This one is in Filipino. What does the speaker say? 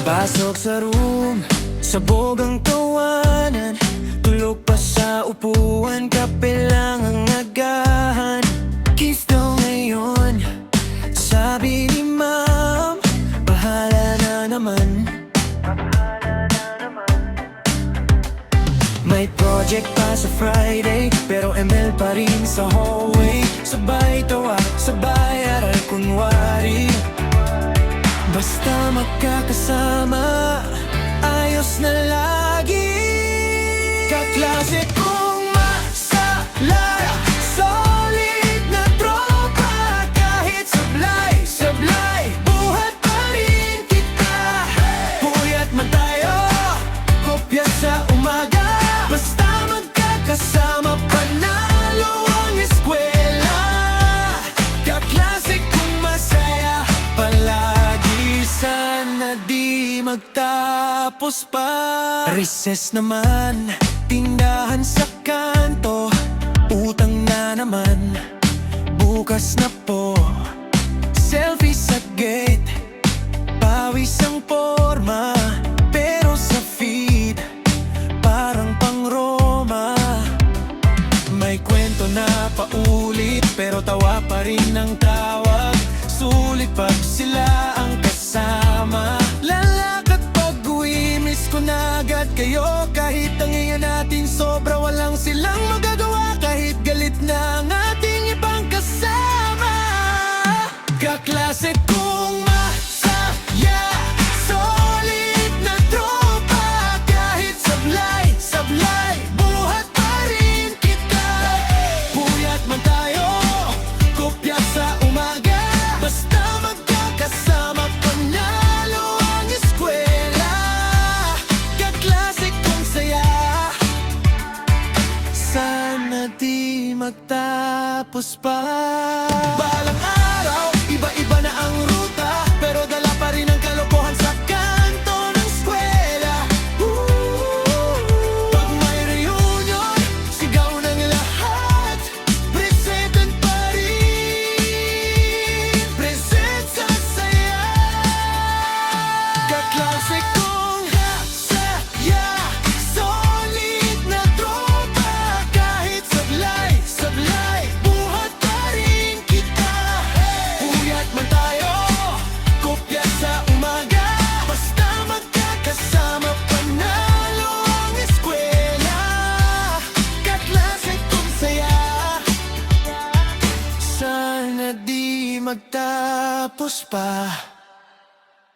Pasok sa room, sabog ang tawanan. Tulog pa sa upuan, kape lang ang agahan. Kiss daw ngayon, sabi ni ma'am, bahala na naman. May project pa sa Friday, pero ML pa rin sa hallway. Sabay tawa, sabay aral kunwari. Basta magkakasama, ayos na lagi. Kaklase kong masalay, solid na tropa. Kahit sablay, sablay, buhat pa rin kita. Puyat man tayo, kopya sa umaga. Basta magkakasama, panalo ang eskwela. Kaklase kong masaya palagi, sana di magtapos pa. Recess naman, tindahan sa kanto. Utang na naman, bukas na po. Selfie sa gate, pawis ang porma. Pero sa feed, parang pang Roma. May kwento na paulit, pero tawa pa rin ang tawag. Sulit pag sila ang kasama. Lalakad pag-uwi, miss ko na agad kayo. Kahit ang iyan natin sobra, walang silang magagawa. Kahit galit na ang ating ibang kasama. Kaklase kong masaya, solid na tropa. Kahit sablay, sablay, buhat pa rin kita. Puyat man tayo, kopya sa umaga. Basta magkakasama, panalo ang eskwela. Kaklase kong saya, sana di magtapos pa. Balang araw, iba-iba na ang ruta, pero dala pa rin ang kalokohan sa kanto ng eskwela. Pag may reunion, sigaw ng lahat. Present pa rin, present sa saya. Kaklase kong saya, solid na tropa. Kahit sablay, sablay, buhat pa rin kita. Puyat man tayo, kopya sa umaga. Basta magkakasama, panalo ang eskwela. Kaklase kong saya, sana di magtapos pa.